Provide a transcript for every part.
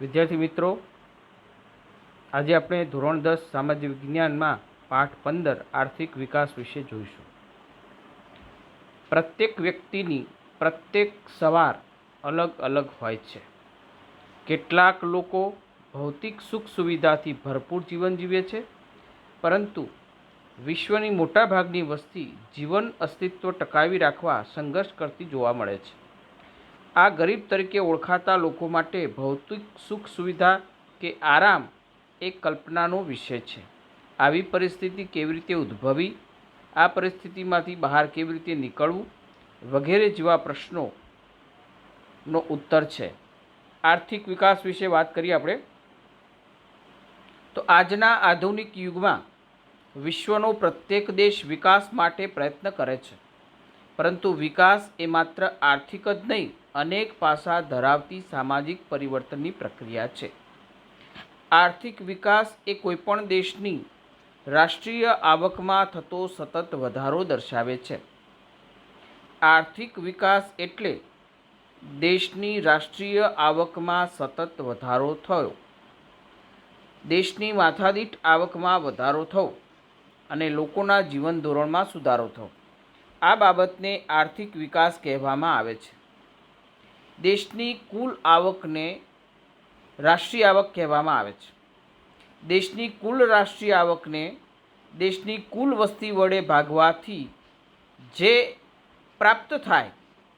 વિદ્યાર્થી મિત્રો, આજે આપણે ધોરણ 10 સામાજિક વિજ્ઞાનમાં પાઠ 15 આર્થિક વિકાસ વિશે જોઈશું. પ્રત્યેક વ્યક્તિની પ્રત્યેક સવાર અલગ અલગ હોય છે. કેટલાક લોકો ભૌતિક સુખ સુવિધાથી ભરપૂર જીવન જીવે છે, પરંતુ વિશ્વની મોટાભાગની વસ્તી જીવન અસ્તિત્વ ટકાવી રાખવા સંઘર્ષ કરતી જોવા મળે છે. આ ગરીબ તરીકે ઓળખાતા લોકો માટે ભૌતિક સુખ સુવિધા કે આરામ એ કલ્પનાનો વિષય છે. આવી પરિસ્થિતિ કેવી રીતે ઉદ્ભવી, આ પરિસ્થિતિમાંથી બહાર કેવી રીતે નીકળવું વગેરે જેવા પ્રશ્નોનો ઉત્તર છે. આર્થિક વિકાસ વિશે વાત કરીએ આપણે તો આજના આધુનિક યુગમાં વિશ્વનો પ્રત્યેક દેશ વિકાસ માટે પ્રયત્ન કરે છે, પરંતુ વિકાસ એ માત્ર આર્થિક જ નહીં, અનેક પાસા ધરાવતી સામાજિક પરિવર્તનની પ્રક્રિયા છે. આર્થિક વિકાસ એ કોઈપણ દેશની રાષ્ટ્રીય આવકમાં થતો સતત વધારો દર્શાવે છે. આર્થિક વિકાસ એટલે દેશની રાષ્ટ્રીય આવકમાં સતત વધારો થયો, દેશની માથાદીઠ આવકમાં વધારો થયો અને લોકોના જીવન ધોરણમાં સુધારો થયો. આ બાબતને આર્થિક વિકાસ કહેવામાં આવે છે. દેશની કુલ આવકને રાષ્ટ્રીય આવક કહેવામાં આવે છે. દેશની કુલ રાષ્ટ્રીય આવકને દેશની કુલ વસ્તી વડે ભાગવાથી જે પ્રાપ્ત થાય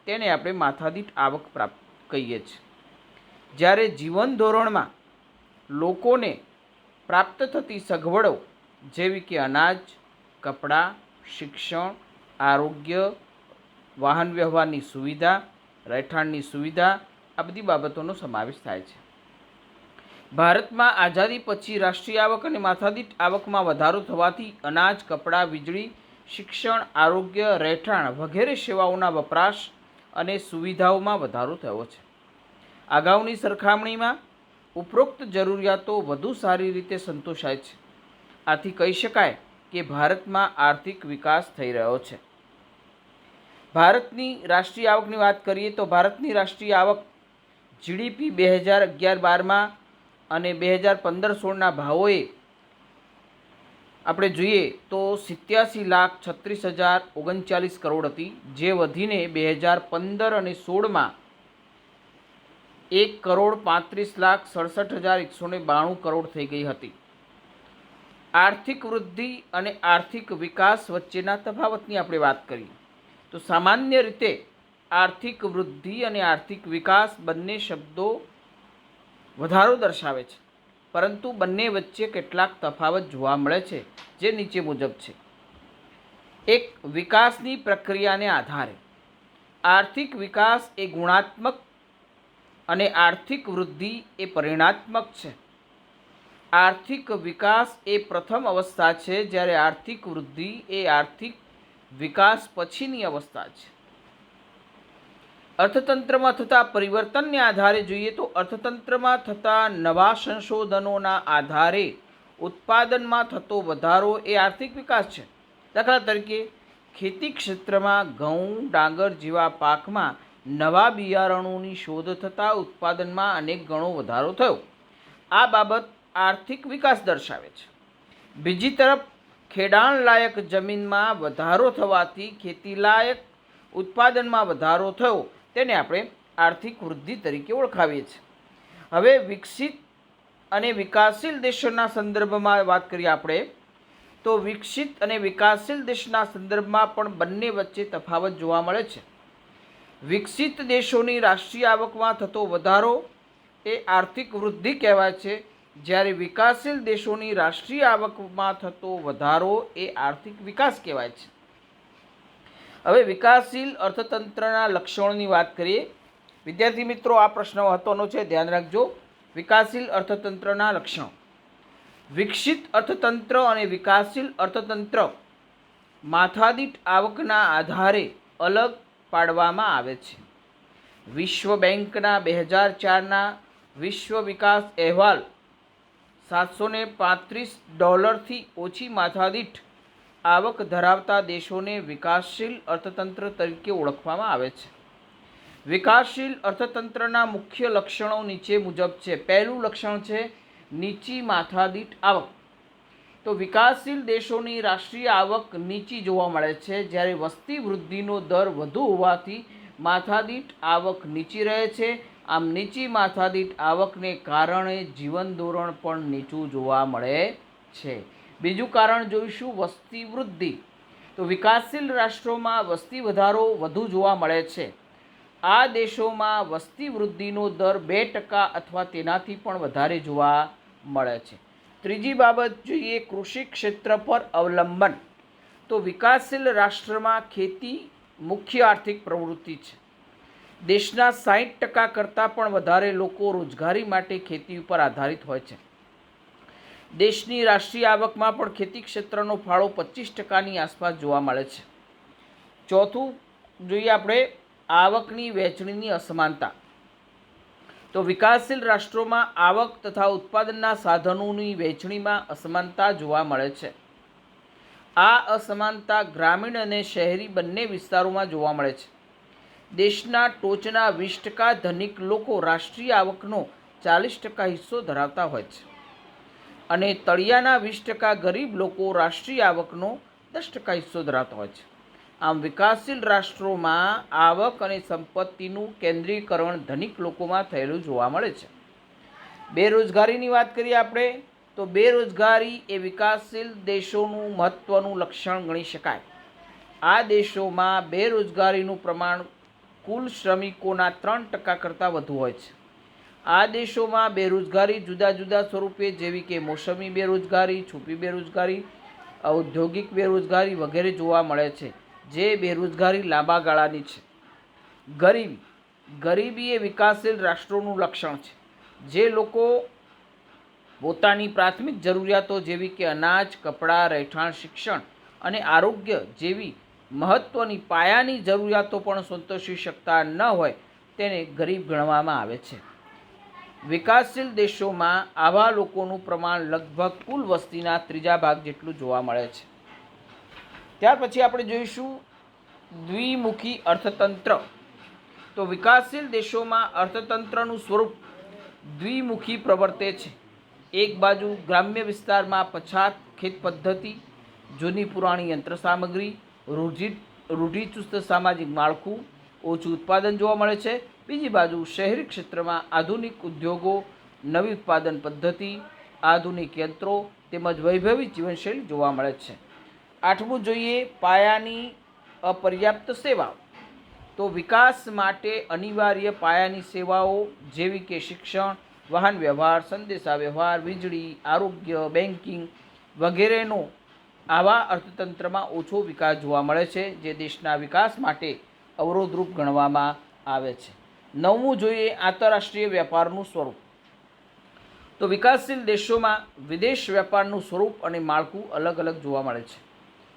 તેને આપણે માથાદીઠ આવક પ્રાપ્ત કહીએ છીએ. જ્યારે જીવન ધોરણમાં લોકોને પ્રાપ્ત થતી સગવડો જેવી કે અનાજ, કપડાં, શિક્ષણ, આરોગ્ય, વાહન વ્યવહારની સુવિધા, રહેઠાણની સુવિધા, આ બધી બાબતોનો સમાવેશ થાય છે. ભારતમાં આઝાદી પછી રાષ્ટ્રીય આવક અને માથાદીઠ આવકમાં વધારો થવાથી અનાજ, કપડાં, વીજળી, શિક્ષણ, આરોગ્ય, રહેઠાણ વગેરે સેવાઓના વપરાશ અને સુવિધાઓમાં વધારો થયો છે. અગાઉની સરખામણીમાં ઉપરોક્ત જરૂરિયાતો વધુ સારી રીતે સંતોષાય છે. આથી કહી શકાય કે ભારતમાં આર્થિક વિકાસ થઈ રહ્યો છે. ભારતની રાષ્ટ્રીય આવકની વાત કરીએ તો ભારતની રાષ્ટ્રીય આવક જીડીપી 2011-12 અને 2015-16ના ભાવોએ આપણે જોઈએ તો 87,36,039 કરોડ હતી, જે વધીને 2015 અને 16માં 1,35,67,192 કરોડ થઈ ગઈ હતી. આર્થિક વૃદ્ધિ અને આર્થિક વિકાસ વચ્ચેના તફાવતની આપણે વાત કરીએ તો સામાન્ય રીતે આર્થિક વૃદ્ધિ અને આર્થિક વિકાસ બંને શબ્દો વધારો દર્શાવે છે, પરંતુ બંને વચ્ચે કેટલાક તફાવત જોવા મળે છે, જે નીચે મુજબ છે. એક, વિકાસની પ્રક્રિયાને આધારે આર્થિક વિકાસ એ ગુણાત્મક અને આર્થિક વૃદ્ધિ એ પરિમાણાત્મક છે. આર્થિક વિકાસ એ પ્રથમ અવસ્થા છે, જ્યારે આર્થિક વૃદ્ધિ એ આર્થિક વિકાસ પછીની અવસ્થા છે. અર્થતંત્રમાં થતા પરિવર્તનને આધારે જોઈએ તો અર્થતંત્રમાં થતા નવા સંશોધનોના આધારે ઉત્પાદનમાં થતો વધારો એ આર્થિક વિકાસ છે. દાખલા તરીકે ખેતી ક્ષેત્રમાં ઘઉં, ડાંગર જેવા પાકમાં નવા બિયારણોની શોધ થતાં ઉત્પાદનમાં અનેક ગણો વધારો થયો. આ બાબત આર્થિક વિકાસ દર્શાવે છે. બીજી તરફ ખેડાણલાયક જમીનમાં વધારો થવાથી ખેતીલાયક ઉત્પાદનમાં વધારો થયો, તેને આપણે આર્થિક વૃદ્ધિ તરીકે ઓળખાવીએ છીએ. હવે વિકસિત અને વિકાસશીલ દેશોના સંદર્ભમાં વાત કરીએ આપણે તો વિકસિત અને વિકાસશીલ દેશના સંદર્ભમાં પણ બંને વચ્ચે તફાવત જોવા મળે છે. વિકસિત દેશોની રાષ્ટ્રીય આવકમાં થતો વધારો એ આર્થિક વૃદ્ધિ કહેવાય છે, જ્યારે વિકાસશીલ દેશોની રાષ્ટ્રીય આવકમાં થતો વધારો એ આર્થિક વિકાસ કહેવાય છે. હવે વિકાસશીલ અર્થતંત્રના લક્ષણોની વાત કરીએ. વિદ્યાર્થી મિત્રો, આ પ્રશ્ન મહત્વનો છે, ધ્યાન રાખજો. વિકાસશીલ અર્થતંત્રના લક્ષણો. વિકસિત અર્થતંત્ર અને વિકાસશીલ અર્થતંત્ર માથાદીઠ આવકના આધારે અલગ પાડવામાં આવે છે. વિશ્વ બેંકના 2004ના વિશ્વ વિકાસ અહેવાલ $735થી ઓછી માથાદીઠ આવક ધરાવતા દેશોને વિકાસશીલ અર્થતંત્ર તરીકે ઓળખવામાં આવે છે. વિકાસશીલ અર્થતંત્રના મુખ્ય લક્ષણો નીચે મુજબ છે. પહેલું લક્ષણ છે નીચી માથાદીઠ આવક. તો વિકાસશીલ દેશોની રાષ્ટ્રીય આવક નીચી જોવા મળે છે, જ્યારે વસ્તી વૃદ્ધિનો દર વધુ હોવાથી માથાદીઠ આવક નીચી રહે છે. આમ નીચી માથાદીઠ આવકને કારણે જીવન ધોરણ પણ નીચું જોવા મળે છે. બીજું કારણ જોઈશું, વસ્તી વૃદ્ધિ. તો વિકાસશીલ રાષ્ટ્રોમાં વસ્તી વધારો વધુ જોવા મળે છે. આ દેશોમાં વસ્તી વૃદ્ધિનો દર 2% અથવા તેનાથી પણ વધારે જોવા મળે છે. ત્રીજી બાબત જોઈએ, કૃષિ ક્ષેત્ર પર અવલંબન. તો વિકાસશીલ રાષ્ટ્રમાં ખેતી મુખ્ય આર્થિક પ્રવૃત્તિ છે. દેશના 60% કરતાં પણ વધારે લોકો રોજગારી માટે ખેતી ઉપર આધારિત હોય છે. દેશની રાષ્ટ્રીય આવકમાં પણ ખેતી ક્ષેત્રનો ફાળો 25%ની આસપાસ જોવા મળે છે. ચોથું જોઈએ આપણે, આવકની વહેંચણીની અસમાનતા. તો વિકાસશીલ રાષ્ટ્રોમાં આવક તથા ઉત્પાદનના સાધનોની વહેંચણીમાં અસમાનતા જોવા મળે છે. આ અસમાનતા ગ્રામીણ અને શહેરી બંને વિસ્તારોમાં જોવા મળે છે. દેશના ટોચના 20% ધનિક લોકો રાષ્ટ્રીય આવકનો 40% હિસ્સો ધરાવતા હોય છે અને તળિયાના 20% ગરીબ લોકો રાષ્ટ્રીય આવકનો 10% હિસ્સો ધરાવતા હોય છે. આમ વિકાસશીલ રાષ્ટ્રોમાં આવક અને સંપત્તિનું કેન્દ્રીકરણ ધનિક લોકોમાં થયેલું જોવા મળે છે. બેરોજગારીની વાત કરીએ આપણે, તો બેરોજગારી એ વિકાસશીલ દેશોનું મહત્ત્વનું લક્ષણ ગણી શકાય. આ દેશોમાં બેરોજગારીનું પ્રમાણ કુલ શ્રમિકોના 3% કરતાં વધુ હોય છે. આ દેશોમાં બેરોજગારી જુદા જુદા સ્વરૂપે, જેવી કે મોસમી બેરોજગારી, છુપી બેરોજગારી, ઔદ્યોગિક બેરોજગારી વગેરે જોવા મળે છે, જે બેરોજગારી લાંબા ગાળાની છે. ગરીબી એ વિકાસશીલ રાષ્ટ્રોનું લક્ષણ છે. જે લોકો પોતાની પ્રાથમિક જરૂરિયાતો જેવી કે અનાજ, કપડાં, રહેઠાણ, શિક્ષણ અને આરોગ્ય જેવી મહત્ત્વની પાયાની જરૂરિયાતો પણ સંતોષી શકતા ન હોય તેને ગરીબ ગણવામાં આવે છે. વિકાસશીલ દેશોમાં આવા લોકોનું પ્રમાણ લગભગ કુલ વસ્તીના 3 ભાગ જેટલું જોવા મળે છે. ત્યાર પછી આપણે જોઈશું દ્વિમુખી અર્થતંત્ર. તો વિકાસશીલ દેશોમાં અર્થતંત્રનું સ્વરૂપ દ્વિમુખી પ્રવર્તે છે. એક બાજુ ગ્રામ્ય વિસ્તારમાં પછાત ખેત પદ્ધતિ, જૂની પુરાણી યંત્ર સામગ્રી, રૂઢિચુસ્ત સામાજિક માળખું, ઓછું ઉત્પાદન જોવા મળે છે. બીજી બાજુ શહેરી ક્ષેત્રમાં આધુનિક ઉદ્યોગો, નવી ઉત્પાદન પદ્ધતિ, આધુનિક યંત્રો તેમજ વૈભવી જીવનશૈલી જોવા મળે છે. આઠમું જોઈએ, પાયાની અપર્યાપ્ત સેવાઓ. તો વિકાસ માટે અનિવાર્ય પાયાની સેવાઓ જેવી કે શિક્ષણ, વાહન વ્યવહાર, સંદેશા વ્યવહાર, વીજળી, આરોગ્ય, બેન્કિંગ વગેરેનો આવા અર્થતંત્રમાં ઓછો વિકાસ જોવા મળે છે, જે દેશના વિકાસ માટે અવરોધરૂપ ગણવામાં આવે છે. નવમું જોઈએ, આંતરરાષ્ટ્રીય વેપારનું સ્વરૂપ. તો વિકાસશીલ દેશોમાં વિદેશ વેપારનું સ્વરૂપ અને માળખું અલગ અલગ જોવા મળે છે.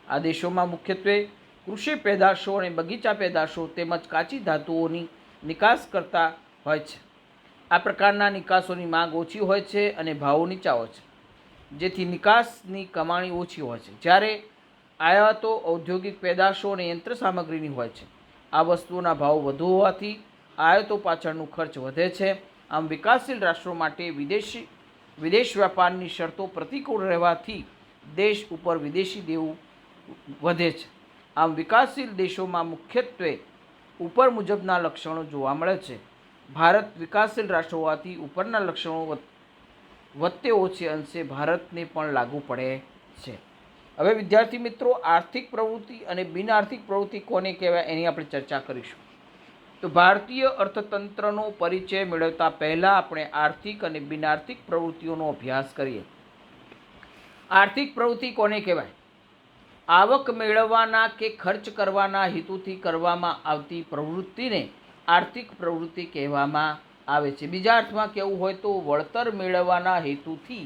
આ દેશોમાં મુખ્યત્વે કૃષિ પેદાશો અને બગીચા પેદાશો તેમજ કાચી ધાતુઓની નિકાસ કરતા હોય છે. આ પ્રકારના નિકાસોની માંગ ઓછી હોય છે અને ભાવો નીચા હોય છે, જેથી નિકાસની કમાણી ઓછી હોય છે, જ્યારે આયાતો ઔદ્યોગિક પેદાશો અને યંત્ર સામગ્રીની હોય છે. આ વસ્તુઓના ભાવ વધુ હોવાથી આયાતો પાછળનું ખર્ચ વધે છે. આમ વિકાસશીલ રાષ્ટ્રો માટે વિદેશ વેપારની શરતો પ્રતિકૂળ રહેવાથી દેશ ઉપર વિદેશી દેવું વધે છે. આમ વિકાસશીલ દેશોમાં મુખ્યત્વે ઉપર મુજબના લક્ષણો જોવા મળે છે. ભારત વિકાસશીલ રાષ્ટ્ર હોવાથી ઉપરના લક્ષણો વત્તે ઓછે અંશે ભારતને પણ લાગુ પડે છે. હવે વિદ્યાર્થી મિત્રો, આર્થિક પ્રવૃત્તિ અને બિન આર્થિક પ્રવૃત્તિ કોને કહેવાય એની આપણે ચર્ચા કરીશું. તો ભારતીય અર્થતંત્રનો પરિચય મેળવતા પહેલાં આપણે આર્થિક અને બિન આર્થિક પ્રવૃત્તિઓનો અભ્યાસ કરીએ. આર્થિક પ્રવૃત્તિ કોને કહેવાય? આવક મેળવવાના કે ખર્ચ કરવાના હેતુથી કરવામાં આવતી પ્રવૃત્તિને આર્થિક પ્રવૃત્તિ કહેવામાં આવે છે. બીજા અર્થમાં કહેવું હોય તો વળતર મેળવવાના હેતુથી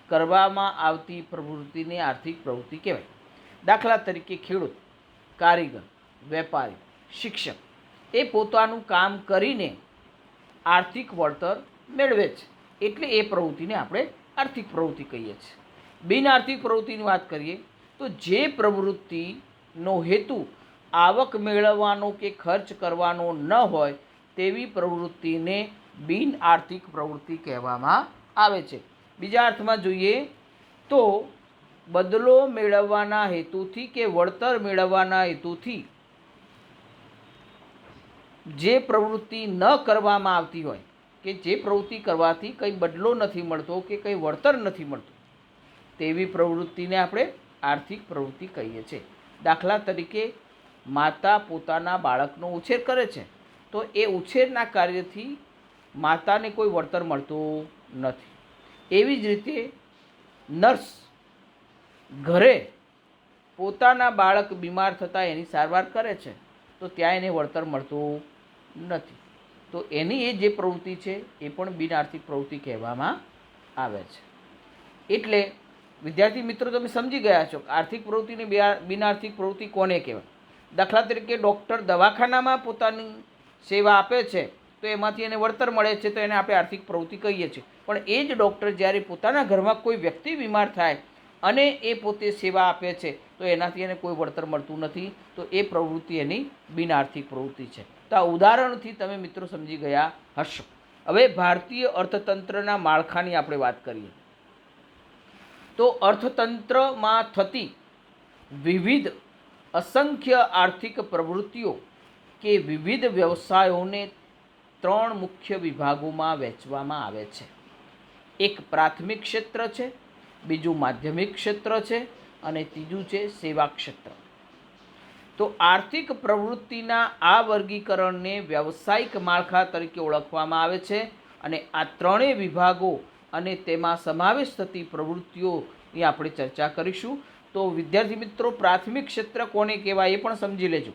કરવામાં આવતી પ્રવૃત્તિને આર્થિક પ્રવૃત્તિ કહેવાય. દાખલા તરીકે ખેડૂત, કારીગર, વેપારી, શિક્ષક એ પોતાનું કામ કરીને આર્થિક વળતર મેળવે છે, એટલે એ પ્રવૃત્તિને આપણે આર્થિક પ્રવૃત્તિ કહીએ છીએ. બિન આર્થિક પ્રવૃત્તિની વાત કરીએ તો જે પ્રવૃત્તિનો હેતુ આવક મેળવવાનો કે ખર્ચ કરવાનો ન હોય તેવી પ્રવૃત્તિને બિન આર્થિક પ્રવૃત્તિ કહેવામાં આવે છે. બીજા અર્થમાં જોઈએ તો બદલો મેળવવાના હેતુથી કે વળતર મેળવવાના હેતુથી જે પ્રવૃત્તિ ન કરવામાં આવતી હોય, કે જે પ્રવૃત્તિ કરવાથી કંઈ બદલો નથી મળતો કે કંઈ વળતર નથી મળતું, તેવી પ્રવૃત્તિને આપણે આર્થિક પ્રવૃત્તિ કહીએ છીએ. દાખલા તરીકે માતા પોતાના બાળકનો ઉછેર કરે છે, તો એ ઉછેરના કાર્યથી માતાને કોઈ વળતર મળતું નથી. એવી જ રીતે નર્સ ઘરે પોતાના બાળક બીમાર થતાં એની સારવાર કરે છે, તો ત્યાં એને વળતર મળતું નથી. તો એની એ જે પ્રવૃત્તિ છે એ પણ બિન આર્થિક પ્રવૃત્તિ કહેવામાં આવે છે. એટલે વિદ્યાર્થી મિત્રો, તમે સમજી ગયા છો આર્થિક પ્રવૃત્તિની બિન આર્થિક પ્રવૃત્તિ કોને કહેવાય. દાખલા તરીકે ડૉક્ટર દવાખાનામાં પોતાની સેવા આપે છે, તો એમાંથી એને વળતર મળે છે, તો એને આપણે આર્થિક પ્રવૃત્તિ કહીએ છીએ. પણ એ જ ડૉક્ટર જ્યારે પોતાના ઘરમાં કોઈ વ્યક્તિ બીમાર થાય અને એ પોતે સેવા આપે છે, તો એનાથી એને કોઈ વળતર મળતું નથી, તો એ પ્રવૃત્તિ એની બિન આર્થિક પ્રવૃત્તિ છે. તો આ ઉદાહરણથી તમે મિત્રો સમજી ગયા હશો. હવે ભારતીય અર્થતંત્રના માળખાની આપણે વાત કરીએ તો અર્થતંત્રમાં થતી વિવિધ અસંખ્ય આર્થિક પ્રવૃત્તિઓ કે વિવિધ વ્યવસાયોને 3 મુખ્ય વિભાગોમાં વહેંચવામાં આવે છે. એક પ્રાથમિક ક્ષેત્ર છે, બીજું માધ્યમિક ક્ષેત્ર છે અને ત્રીજું છે સેવા ક્ષેત્ર. તો આર્થિક પ્રવૃત્તિના આ વર્ગીકરણને વ્યવસાયિક માળખા તરીકે ઓળખવામાં આવે છે. અને આ ત્રણેય વિભાગો અને તેમાં સમાવેશ થતી પ્રવૃત્તિઓની આપણે ચર્ચા કરીશું. તો વિદ્યાર્થી મિત્રો, પ્રાથમિક ક્ષેત્ર કોને કહેવાય એ પણ સમજી લેજો.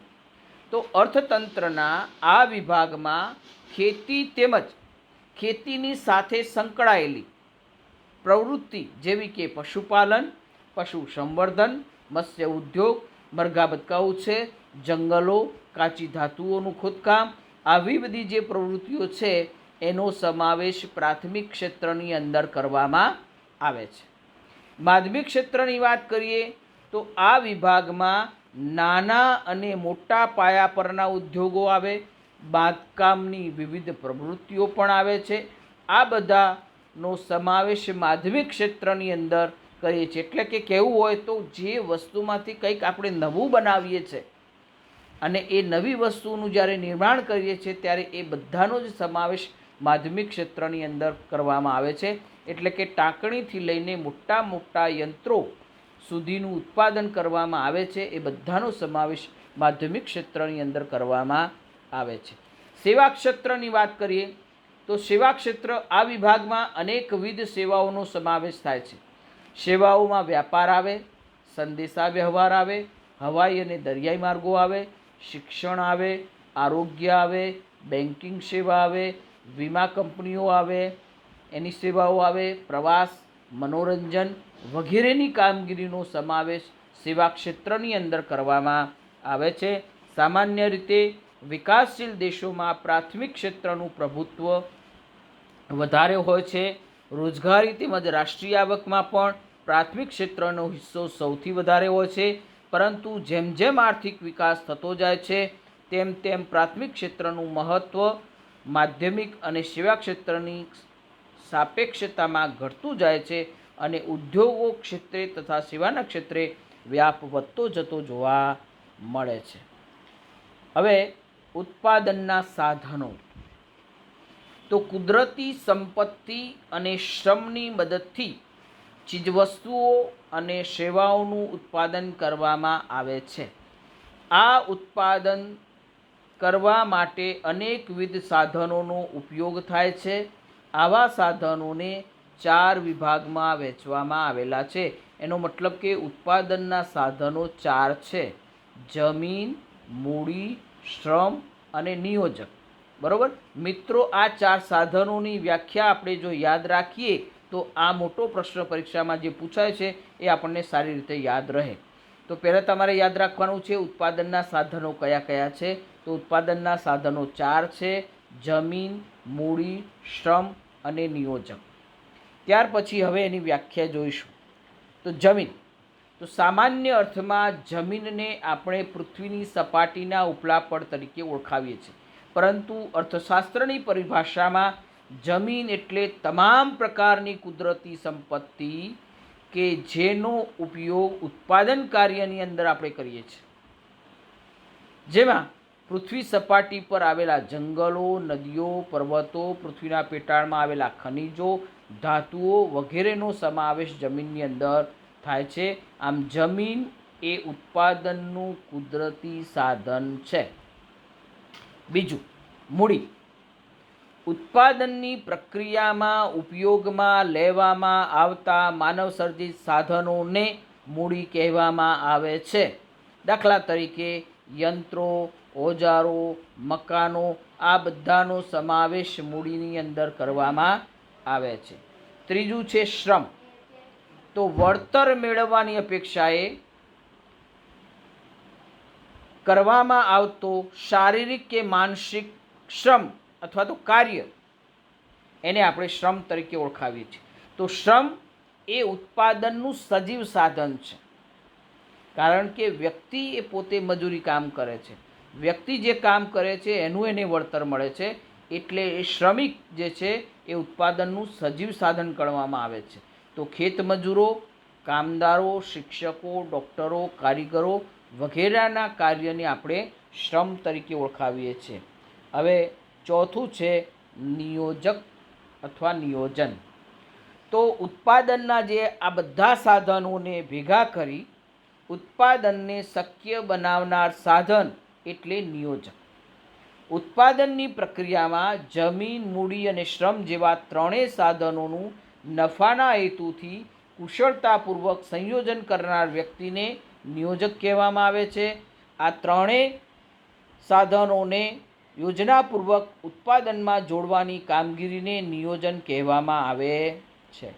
તો અર્થતંત્રના આ વિભાગમાં ખેતી તેમજ ખેતીની સાથે સંકળાયેલી પ્રવૃત્તિ જેવી કે પશુપાલન, પશુ સંવર્ધન, મત્સ્ય ઉદ્યોગ, મરઘા બતકા ઉછેર, જંગલો, કાચી ધાતુઓનું ખોદકામ, આવી બધી જે પ્રવૃત્તિઓ છે એનો સમાવેશ પ્રાથમિક ક્ષેત્રની અંદર કરવામાં આવે છે. માધ્યમિક ક્ષેત્રની વાત કરીએ તો આ વિભાગમાં નાના અને મોટા પાયા પરના ઉદ્યોગો આવે, બાંધકામની વિવિધ પ્રવૃત્તિઓ પણ આવે છે. આ બધાનો સમાવેશ માધ્યમિક ક્ષેત્રની અંદર કરીએ છીએ. એટલે કે કહેવું હોય તો જે વસ્તુમાંથી કંઈક આપણે નવું બનાવીએ છીએ અને એ નવી વસ્તુનું જ્યારે નિર્માણ કરીએ છીએ ત્યારે એ બધાનો જ સમાવેશ માધ્યમિક ક્ષેત્રની અંદર કરવામાં આવે છે. એટલે કે ટાંકણીથી લઈને મોટા મોટા યંત્રો સુધીનું ઉત્પાદન કરવામાં આવે છે, એ બધાનો સમાવેશ માધ્યમિક ક્ષેત્રની અંદર કરવામાં આવે છે. સેવા ક્ષેત્રની વાત કરીએ તો સેવા ક્ષેત્ર આ વિભાગમાં અનેકવિધ સેવાઓનો સમાવેશ થાય છે. સેવાઓમાં વ્યાપાર આવે, સંદેશા વ્યવહાર આવે, હવાઈ અને દરિયાઈ માર્ગો આવે, શિક્ષણ આવે, આરોગ્ય આવે, બેન્કિંગ સેવા આવે, વીમા કંપનીઓ આવે એની સેવાઓ આવે, પ્રવાસ, મનોરંજન વગેરેની કામગીરીનો સમાવેશ સેવા ક્ષેત્રની અંદર કરવામાં આવે છે. સામાન્ય રીતે વિકાસશીલ દેશોમાં પ્રાથમિક ક્ષેત્રનું પ્રભુત્વ વધારે હોય છે. રોજગારી તેમજ રાષ્ટ્રીય આવકમાં પણ પ્રાથમિક ક્ષેત્રનો હિસ્સો સૌથી વધારે હોય છે. પરંતુ જેમ જેમ આર્થિક વિકાસ થતો જાય છે તેમ તેમ પ્રાથમિક ક્ષેત્રનું મહત્ત્વ માધ્યમિક અને સેવા ક્ષેત્રની સાપેક્ષતામાં ઘટતું જાય છે અને ઉદ્યોગો ક્ષેત્રે તથા સેવાના ક્ષેત્રે વ્યાપ વધતો જતો જોવા મળે છે. હવે ઉત્પાદનના સાધનો. તો કુદરતી સંપત્તિ અને શ્રમની મદદથી ચીજવસ્તુઓ અને સેવાઓનું ઉત્પાદન કરવામાં આવે છે. આ ઉત્પાદન કરવા માટે અનેકવિધ સાધનોનો ઉપયોગ થાય છે. આવા સાધનોને 4 વિભાગમાં વહેંચવામાં આવેલા છે. એનો મતલબ કે ઉત્પાદનના સાધનો 4 છે: જમીન, મૂડી, શ્રમ અને નિયોજક. બરાબર મિત્રો, આ 4 સાધનોની વ્યાખ્યા આપણે જો યાદ રાખીએ તો આ મોટો પ્રશ્ન પરીક્ષામાં જે પૂછાય છે એ આપણને સારી રીતે યાદ રહે. તો પહેલાં તમારે યાદ રાખવાનું છે ઉત્પાદનના સાધનો કયા કયા છે. તો ઉત્પાદનના સાધનો 4 છે: જમીન, મૂડી, શ્રમ અને નિયોજક. ત્યાર પછી હવે એની વ્યાખ્યા જોઈશું. તો જમીન. તો સામાન્ય અર્થમાં જમીનને આપણે પૃથ્વીની સપાટીના ઉપલા પડ તરીકે ઓળખાવીએ છીએ. પરંતુ અર્થશાસ્ત્રની પરિભાષામાં જમીન એટલે તમામ પ્રકારની કુદરતી સંપત્તિ કે જેનો ઉપયોગ ઉત્પાદન કાર્યની અંદર આપણે કરીએ છીએ, જેમાં પૃથ્વી સપાટી પર આવેલા જંગલો, નદીઓ, પર્વતો, પૃથ્વીના પેટાળમાં આવેલા ખનિજો, ધાતુઓ વગેરેનો સમાવેશ જમીનની અંદર થાય છે. આમ જમીન એ ઉત્પાદનનું કુદરતી સાધન છે. બીજું, મૂડી. ઉત્પાદનની પ્રક્રિયામાં ઉપયોગમાં લેવામાં આવતા માનવસર્જિત સાધનોને મૂડી કહેવામાં આવે છે. દાખલા તરીકે યંત્રો, ઓજારો, મકાનો, આ બધાનો સમાવેશ મૂડીની અંદર કરવામાં આવે છે. ત્રીજું છે શ્રમ. તો વળતર મેળવવાની અપેક્ષાએ કરવામાં આવતો શારીરિક કે માનસિક શ્રમ અથવા તો કાર્ય, એને આપણે શ્રમ તરીકે ઓળખાવીએ છીએ. તો શ્રમ એ ઉત્પાદનનું સજીવ સાધન છે, કારણ કે વ્યક્તિ એ પોતે મજૂરી કામ કરે છે, વ્યક્તિ જે કામ કરે છે એનું એને વળતર મળે છે, એટલે એ શ્રમિક જે છે એ ઉત્પાદનનું સજીવ સાધન ગણવામાં આવે છે. તો ખેતમજૂરો, કામદારો, શિક્ષકો, ડૉક્ટરો, કારીગરો વગેરેના કાર્યને આપણે શ્રમ તરીકે ઓળખાવીએ છીએ. હવે ચોથું છે નિયોજક અથવા નિયોજન. તો ઉત્પાદનના જે આ બધા સાધનોને ભેગા કરી ઉત્પાદનને શક્ય બનાવનાર સાધન એટલે નિયોજક. ઉત્પાદનની પ્રક્રિયામાં જમીન, મૂડી અને શ્રમ જેવા ત્રણેય સાધનોનું નફાના હેતુથી કુશળતાપૂર્વક સંયોજન કરનાર વ્યક્તિને નિયોજક કહેવામાં આવે છે. આ ત્રણેય સાધનોને યોજનાપૂર્વક ઉત્પાદનમાં જોડવાની કામગીરીને નિયોજન કહેવામાં આવે છે.